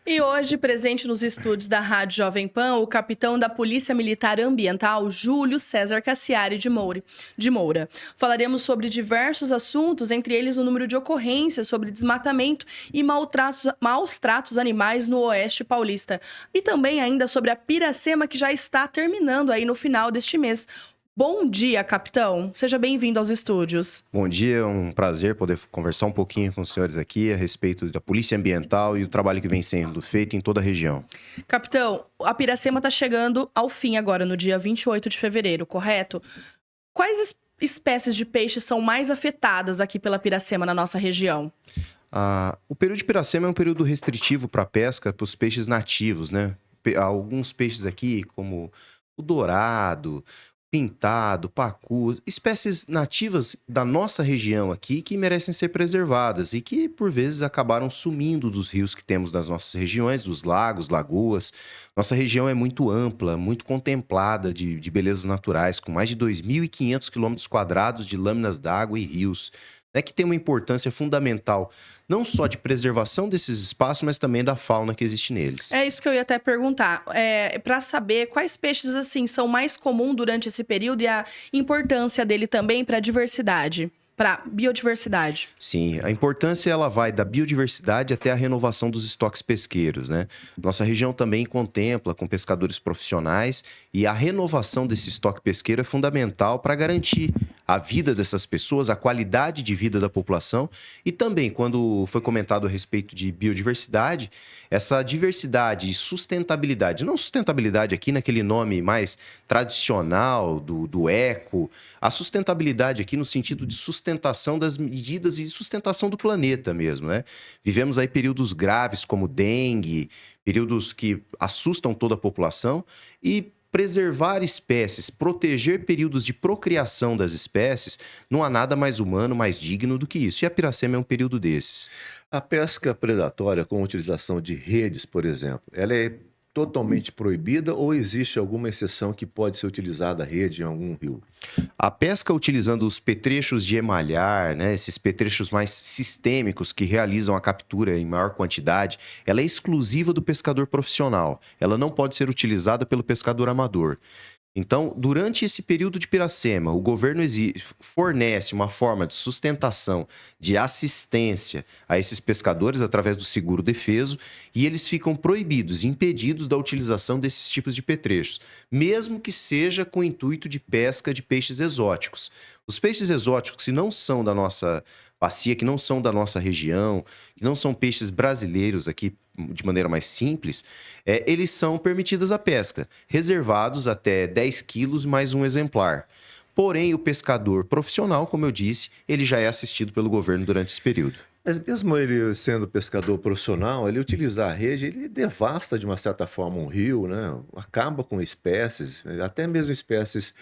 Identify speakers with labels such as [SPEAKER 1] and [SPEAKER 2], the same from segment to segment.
[SPEAKER 1] E hoje, presente nos estúdios da Rádio Jovem Pan, o capitão da Polícia Militar Ambiental, Júlio César Cassiari de Moura. Falaremos sobre diversos assuntos, entre eles o número de ocorrências sobre desmatamento e maus tratos animais no Oeste Paulista. E também ainda sobre a Piracema, que já está terminando aí no final deste mês. Bom dia, capitão. Seja bem-vindo aos estúdios.
[SPEAKER 2] Bom dia, é um prazer poder conversar um pouquinho com os senhores aqui a respeito da Polícia Ambiental e o trabalho que vem sendo feito em toda a região.
[SPEAKER 1] Capitão, a Piracema está chegando ao fim agora, no dia 28 de fevereiro, correto? Quais espécies de peixes são mais afetadas aqui pela Piracema na nossa região?
[SPEAKER 2] O período de Piracema é um período restritivo para a pesca para os peixes nativos, né? Alguns peixes aqui, como o dourado, pintado, pacu, espécies nativas da nossa região aqui que merecem ser preservadas e que, por vezes, acabaram sumindo dos rios que temos nas nossas regiões, dos lagos, lagoas. Nossa região é muito ampla, muito contemplada de belezas naturais, com mais de 2.500 quilômetros quadrados de lâminas d'água e rios, né, que tem uma importância fundamental, não só de preservação desses espaços, mas também da fauna que existe neles.
[SPEAKER 1] É isso que eu ia até perguntar. Para saber quais peixes assim são mais comuns durante esse período e a importância dele também para a diversidade, para biodiversidade.
[SPEAKER 2] Sim, a importância ela vai da biodiversidade até a renovação dos estoques pesqueiros, né? Nossa região também contempla com pescadores profissionais e a renovação desse estoque pesqueiro é fundamental para garantir a vida dessas pessoas, a qualidade de vida da população e também, quando foi comentado a respeito de biodiversidade, essa diversidade e sustentabilidade, não sustentabilidade aqui naquele nome mais tradicional do eco, a sustentabilidade aqui no sentido de sustentação das medidas e sustentação do planeta mesmo, né? Vivemos aí períodos graves como dengue, períodos que assustam toda a população e preservar espécies, proteger períodos de procriação das espécies, não há nada mais humano, mais digno do que isso. E a Piracema é um período desses.
[SPEAKER 3] A pesca predatória com utilização de redes, por exemplo, ela é totalmente proibida ou existe alguma exceção que pode ser utilizada a rede em algum rio?
[SPEAKER 2] A pesca utilizando os petrechos de emalhar, né, esses petrechos mais sistêmicos que realizam a captura em maior quantidade, ela é exclusiva do pescador profissional. Ela não pode ser utilizada pelo pescador amador. Então, durante esse período de Piracema, o governo fornece uma forma de sustentação, de assistência a esses pescadores através do seguro defeso e eles ficam proibidos, impedidos da utilização desses tipos de petrechos, mesmo que seja com o intuito de pesca de peixes exóticos. Os peixes exóticos que não são da nossa bacia, que não são da nossa região, que não são peixes brasileiros aqui de maneira mais simples, eles são permitidos a pesca, reservados até 10 quilos mais um exemplar. Porém, o pescador profissional, como eu disse, ele já é assistido pelo governo durante esse período.
[SPEAKER 3] Mas mesmo ele sendo pescador profissional, ele utilizar a rede, ele devasta de uma certa forma um rio, né? Acaba com espécies, até mesmo espécies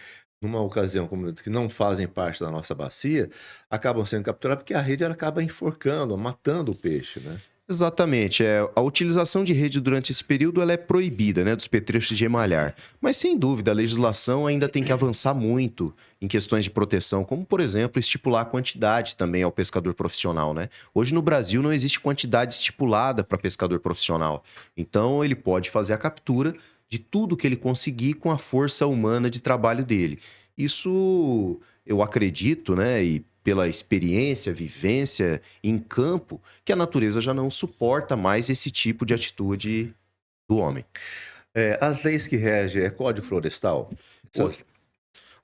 [SPEAKER 3] numa ocasião que não fazem parte da nossa bacia, acabam sendo capturadas porque a rede ela acaba enforcando, matando o peixe, né?
[SPEAKER 2] Exatamente. A utilização de rede durante esse período ela é proibida, né, dos petrechos de emalhar. Mas, sem dúvida, a legislação ainda tem que avançar muito em questões de proteção, como, por exemplo, estipular a quantidade também ao pescador profissional, né? Hoje, no Brasil, não existe quantidade estipulada para pescador profissional. Então, ele pode fazer a captura de tudo que ele conseguir com a força humana de trabalho dele. Isso, eu acredito, né, e pela experiência, vivência em campo, que a natureza já não suporta mais esse tipo de atitude do homem.
[SPEAKER 3] As leis que regem é Código Florestal? Essas-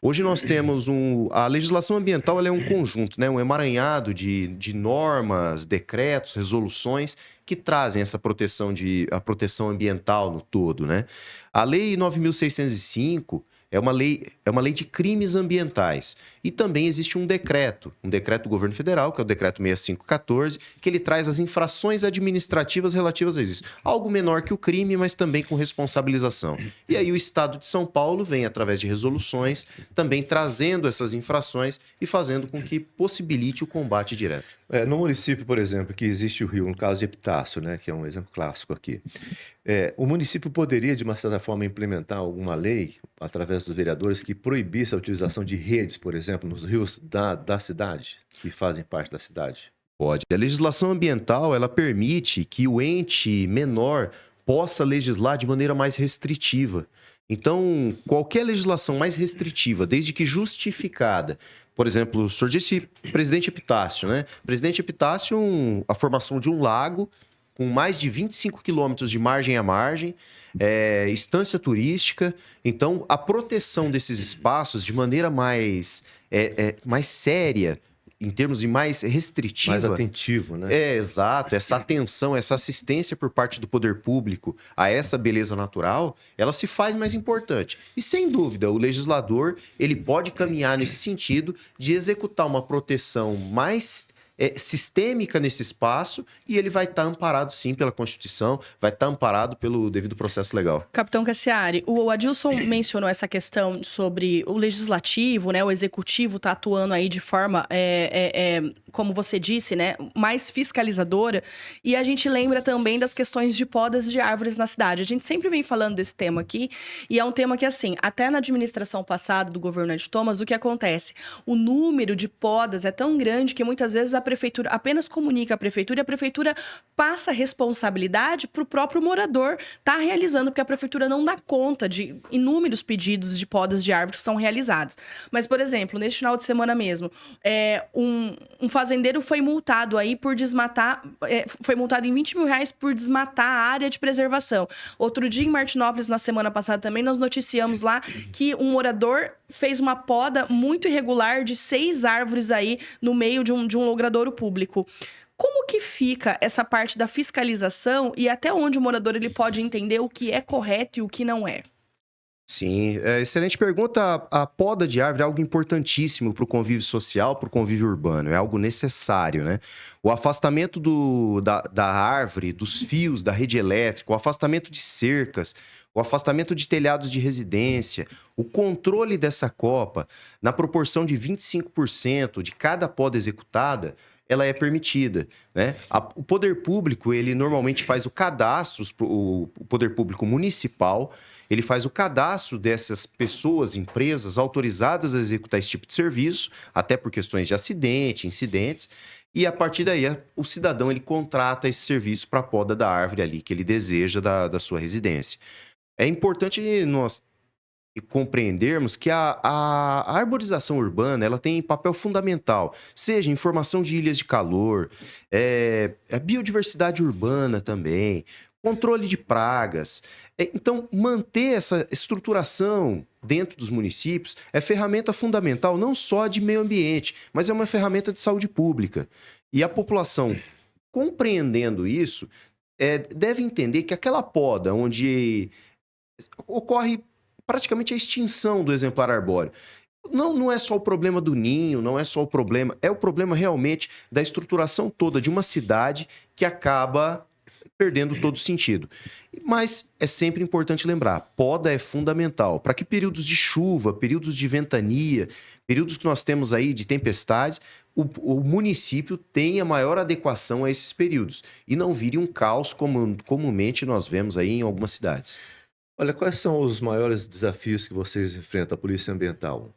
[SPEAKER 2] Hoje nós temos a legislação ambiental ela é um conjunto, né? Um emaranhado de normas, decretos, resoluções que trazem essa proteção a proteção ambiental no todo, né? A Lei 9.605 é uma lei de crimes ambientais. E também existe um decreto do governo federal, que é o decreto 6514, que ele traz as infrações administrativas relativas a isso. Algo menor que o crime, mas também com responsabilização. E aí o Estado de São Paulo vem, através de resoluções, também trazendo essas infrações e fazendo com que possibilite o combate direto.
[SPEAKER 3] No município, por exemplo, que existe o rio, no caso de Epitácio, né, que é um exemplo clássico aqui, o município poderia, de uma certa forma, implementar alguma lei, através dos vereadores, que proibisse a utilização de redes, por exemplo, nos rios da cidade, que fazem parte da cidade?
[SPEAKER 2] Pode. A legislação ambiental, ela permite que o ente menor possa legislar de maneira mais restritiva. Então, qualquer legislação mais restritiva, desde que justificada, por exemplo, o senhor disse Presidente Epitácio, né? Presidente Epitácio, a formação de um lago com mais de 25 quilômetros de margem a margem, estância turística. Então, a proteção desses espaços de maneira mais séria, em termos de mais restritiva.
[SPEAKER 3] Mais atentivo, né?
[SPEAKER 2] Exato. Essa atenção, essa assistência por parte do poder público a essa beleza natural, ela se faz mais importante. E, sem dúvida, o legislador ele pode caminhar nesse sentido de executar uma proteção mais sistêmica nesse espaço e ele vai estar amparado, sim, pela Constituição, vai estar amparado pelo devido processo legal.
[SPEAKER 1] Capitão Cassiari, o Adilson mencionou essa questão sobre o legislativo, né? O executivo tá atuando aí de forma, como você disse, né? Mais fiscalizadora. E a gente lembra também das questões de podas de árvores na cidade. A gente sempre vem falando desse tema aqui e é um tema que, assim, até na administração passada do governo Ed Thomas, o que acontece? O número de podas é tão grande que muitas vezes a prefeitura apenas comunica à prefeitura e a prefeitura passa a responsabilidade para o próprio morador estar realizando, porque a prefeitura não dá conta de inúmeros pedidos de podas de árvores que são realizados. Mas, por exemplo, neste final de semana mesmo, um fazendeiro foi multado aí por desmatar, foi multado em R$ 20.000 por desmatar a área de preservação. Outro dia, em Martinópolis, na semana passada também, nós noticiamos lá que um morador fez uma poda muito irregular de 6 árvores aí no meio de um logradouro público. Como que fica essa parte da fiscalização e até onde o morador ele pode entender o que é correto e o que não é?
[SPEAKER 2] Sim, excelente pergunta. A poda de árvore é algo importantíssimo para o convívio social, para o convívio urbano. É algo necessário, né? O afastamento da árvore, dos fios, da rede elétrica, o afastamento de cercas, o afastamento de telhados de residência, o controle dessa copa na proporção de 25% de cada poda executada, ela é permitida, né? O poder público, ele normalmente faz o cadastro, o poder público municipal, ele faz o cadastro dessas pessoas, empresas autorizadas a executar esse tipo de serviço, até por questões de acidente, incidentes, e a partir daí o cidadão ele contrata esse serviço para a poda da árvore ali que ele deseja da sua residência. É importante nós compreendermos que a arborização urbana ela tem papel fundamental, seja em formação de ilhas de calor, a biodiversidade urbana também, controle de pragas. Então, manter essa estruturação dentro dos municípios é ferramenta fundamental não só de meio ambiente, mas é uma ferramenta de saúde pública. E a população, compreendendo isso, deve entender que aquela poda onde ocorre praticamente a extinção do exemplar arbóreo. Não é só o problema do ninho, não é só o problema... É o problema realmente da estruturação toda de uma cidade que acaba perdendo todo o sentido. Mas é sempre importante lembrar, poda é fundamental. Para que períodos de chuva, períodos de ventania, períodos que nós temos aí de tempestades, o município tenha maior adequação a esses períodos. E não vire um caos como comumente nós vemos aí em algumas cidades.
[SPEAKER 3] Olha, quais são os maiores desafios que vocês enfrentam, a Polícia Ambiental?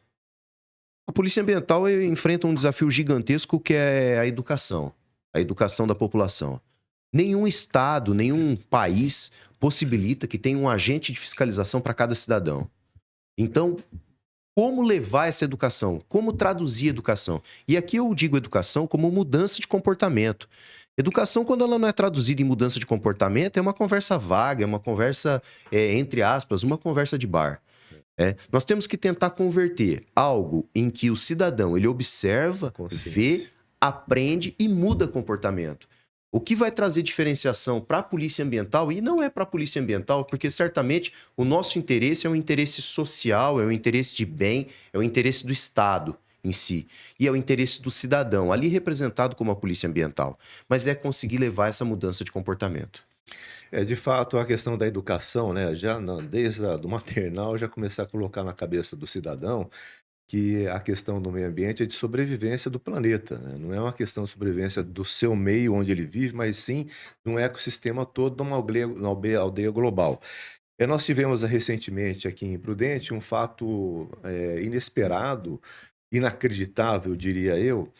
[SPEAKER 2] A Polícia Ambiental enfrenta um desafio gigantesco que é a educação da população. Nenhum estado, nenhum país possibilita que tenha um agente de fiscalização para cada cidadão. Então, como levar essa educação? Como traduzir a educação? E aqui eu digo educação como mudança de comportamento. Educação, quando ela não é traduzida em mudança de comportamento, é uma conversa vaga, é uma conversa, entre aspas, uma conversa de bar. Nós temos que tentar converter algo em que o cidadão ele observa, vê, aprende e muda comportamento. O que vai trazer diferenciação para a Polícia Ambiental, e não é para a Polícia Ambiental, porque certamente o nosso interesse é um interesse social, é um interesse de bem, é o interesse do Estado em si. E é o interesse do cidadão, ali representado como a Polícia Ambiental. Mas é conseguir levar essa mudança de comportamento.
[SPEAKER 3] De fato, a questão da educação, né? Desde do maternal, já começar a colocar na cabeça do cidadão que a questão do meio ambiente é de sobrevivência do planeta, né? Não é uma questão de sobrevivência do seu meio onde ele vive, mas sim de um ecossistema todo, de uma aldeia global. Nós tivemos recentemente aqui em Prudente um fato inesperado, inacreditável, diria eu,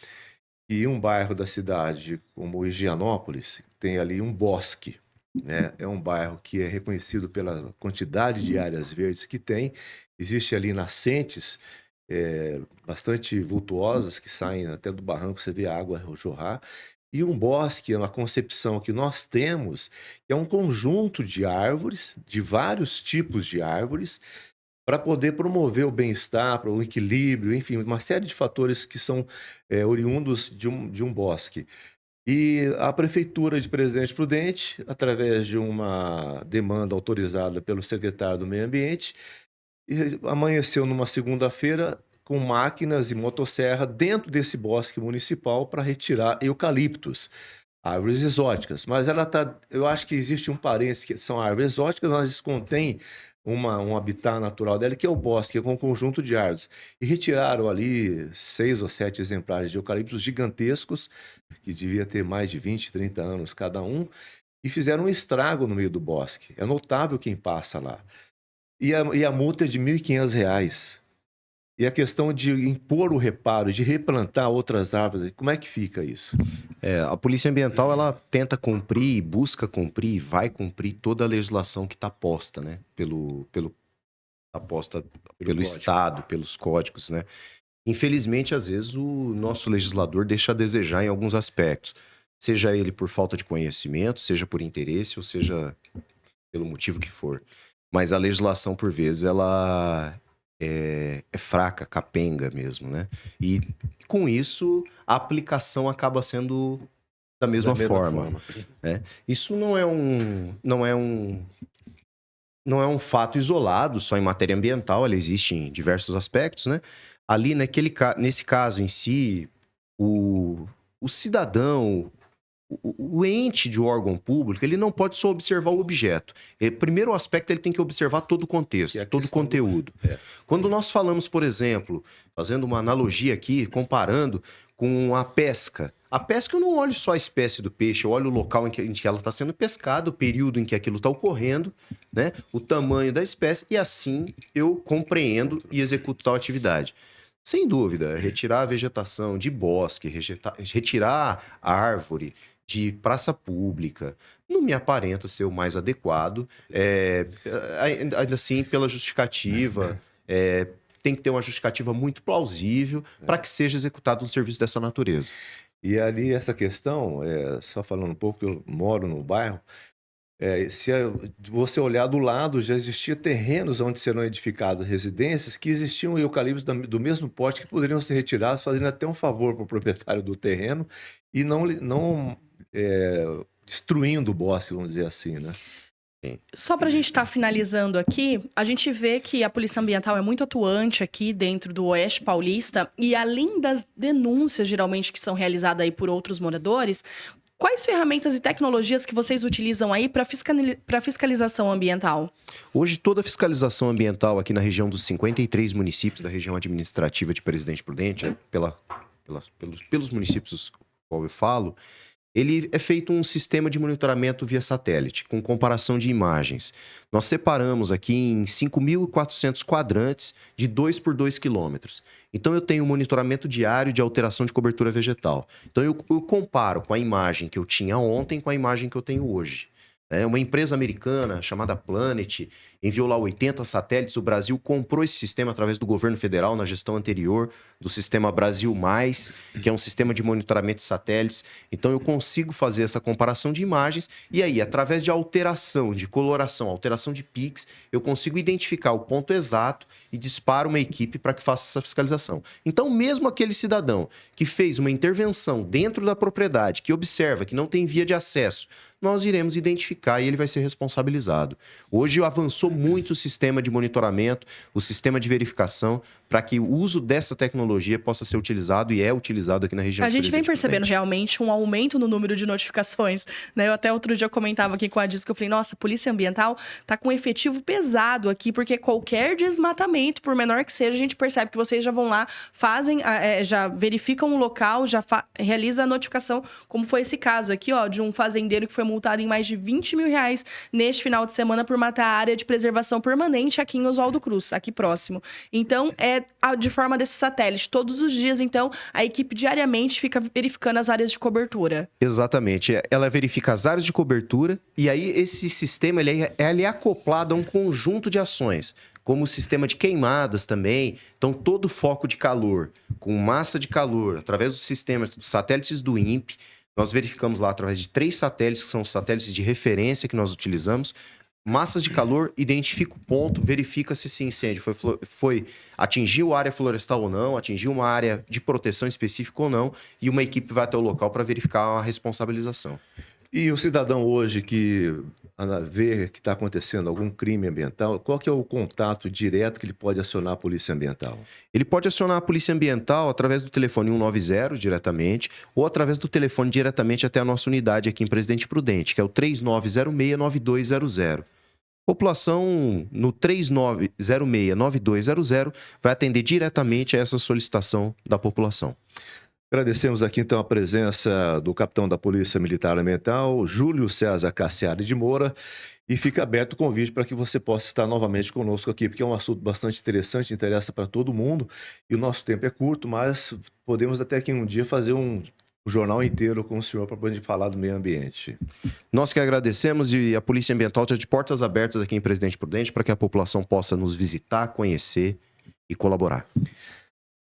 [SPEAKER 3] E um bairro da cidade, como Higienópolis, tem ali um bosque, né? É um bairro que é reconhecido pela quantidade de áreas verdes que tem. Existe ali nascentes bastante vultuosas que saem até do barranco, você vê a água jorrar. E um bosque é uma concepção que nós temos, que é um conjunto de árvores, de vários tipos de árvores, para poder promover o bem-estar, para o equilíbrio, enfim, uma série de fatores que são oriundos de um bosque. E a Prefeitura de Presidente Prudente, através de uma demanda autorizada pelo secretário do Meio Ambiente, amanheceu numa segunda-feira com máquinas e motosserra dentro desse bosque municipal para retirar eucaliptos, árvores exóticas. Mas eu acho que existe um parênteses que são árvores exóticas, mas isso contém um habitat natural dela, que é o bosque, que é um conjunto de árvores. E retiraram ali 6 ou 7 exemplares de eucaliptos gigantescos, que devia ter mais de 20, 30 anos cada um, e fizeram um estrago no meio do bosque. É notável quem passa lá. E a multa é de R$ 1.500. E a questão de impor o reparo, de replantar outras árvores, como é que fica isso?
[SPEAKER 2] A Polícia Ambiental, ela tenta cumprir, busca cumprir e vai cumprir toda a legislação que está posta, né? Pelo Estado, pelos códigos, né? Infelizmente, às vezes, o nosso legislador deixa a desejar em alguns aspectos. Seja ele por falta de conhecimento, seja por interesse, ou seja pelo motivo que for. Mas a legislação, por vezes, ela é fraca, capenga mesmo, né? E com isso, a aplicação acaba sendo da mesma forma. Né? Isso não é um fato isolado, só em matéria ambiental, ela existe em diversos aspectos, né? Ali, nesse caso em si, o cidadão, o ente de órgão público, ele não pode só observar o objeto. Primeiro aspecto, ele tem que observar todo o contexto, todo o conteúdo. Quando nós falamos, por exemplo, fazendo uma analogia aqui, comparando com a pesca. A pesca, eu não olho só a espécie do peixe, eu olho o local em que ela está sendo pescada, o período em que aquilo está ocorrendo, né? O tamanho da espécie, e assim eu compreendo e executo tal atividade. Sem dúvida, retirar a vegetação de bosque, retirar árvore de praça pública, não me aparenta ser o mais adequado. Ainda assim, pela justificativa, tem que ter uma justificativa muito plausível para que seja executado um serviço dessa natureza.
[SPEAKER 3] E ali essa questão, só falando um pouco, eu moro no bairro, se você olhar do lado, já existia terrenos onde serão edificadas residências que existiam eucaliptos do mesmo porte que poderiam ser retirados, fazendo até um favor para o proprietário do terreno e não destruindo o bosque, vamos dizer assim, né?
[SPEAKER 1] Só para a gente estar finalizando aqui, a gente vê que a Polícia Ambiental é muito atuante aqui dentro do Oeste Paulista e além das denúncias, geralmente, que são realizadas aí por outros moradores, quais ferramentas e tecnologias que vocês utilizam aí para fiscalização ambiental?
[SPEAKER 2] Hoje, toda a fiscalização ambiental aqui na região dos 53 municípios da região administrativa de Presidente Prudente, pelos municípios qual eu falo, ele é feito um sistema de monitoramento via satélite, com comparação de imagens. Nós separamos aqui em 5.400 quadrantes de 2 por 2 quilômetros. Então, eu tenho um monitoramento diário de alteração de cobertura vegetal. Então, eu comparo com a imagem que eu tinha ontem com a imagem que eu tenho hoje. Uma empresa americana chamada Planet enviou lá 80 satélites. O Brasil comprou esse sistema através do governo federal na gestão anterior, do sistema Brasil Mais, que é um sistema de monitoramento de satélites. Então, eu consigo fazer essa comparação de imagens e aí, através de alteração de coloração, alteração de pix, eu consigo identificar o ponto exato e disparo uma equipe para que faça essa fiscalização. Então, mesmo aquele cidadão que fez uma intervenção dentro da propriedade, que observa que não tem via de acesso, nós iremos identificar e ele vai ser responsabilizado. Hoje avançou muito o sistema de monitoramento, o sistema de verificação, para que o uso dessa tecnologia possa ser utilizado e é utilizado aqui na região.
[SPEAKER 1] A gente vem percebendo realmente um aumento no número de notificações, né? Eu até outro dia comentava aqui com a Diz que eu falei, nossa, a Polícia Ambiental tá com um efetivo pesado aqui, porque qualquer desmatamento, por menor que seja, a gente percebe que vocês já vão lá, fazem, já verificam o local, já realiza a notificação, como foi esse caso aqui, ó, de um fazendeiro que foi multado em mais de R$20 mil neste final de semana por matar a área de preservação permanente aqui em Oswaldo Cruz, aqui próximo. Então, de forma desse satélite. Todos os dias, então, a equipe diariamente fica verificando as áreas de cobertura.
[SPEAKER 2] Exatamente. Ela verifica as áreas de cobertura e aí esse sistema ele é acoplado a um conjunto de ações, como o sistema de queimadas também. Então, todo o foco de calor, com massa de calor, através do sistema dos satélites do INPE, nós verificamos lá através de 3 satélites, que são os satélites de referência que nós utilizamos. Massas de calor, identifica o ponto, verifica se esse incêndio atingiu a área florestal ou não, atingiu uma área de proteção específica ou não, e uma equipe vai até o local para verificar a responsabilização.
[SPEAKER 3] E o cidadão hoje que vê que está acontecendo algum crime ambiental, qual que é o contato direto que ele pode acionar a Polícia Ambiental?
[SPEAKER 2] Ele pode acionar a Polícia Ambiental através do telefone 190 diretamente ou através do telefone diretamente até a nossa unidade aqui em Presidente Prudente, que é o 3906-9200. População no 3906-9200 vai atender diretamente a essa solicitação da população.
[SPEAKER 3] Agradecemos aqui então a presença do capitão da Polícia Militar Ambiental, Júlio César Cassiari de Moura, e fica aberto o convite para que você possa estar novamente conosco aqui, porque é um assunto bastante interessante, interessa para todo mundo, e o nosso tempo é curto, mas podemos até que um dia fazer um jornal inteiro com o senhor para poder falar do meio ambiente.
[SPEAKER 2] Nós que agradecemos, e a Polícia Ambiental está de portas abertas aqui em Presidente Prudente para que a população possa nos visitar, conhecer e colaborar.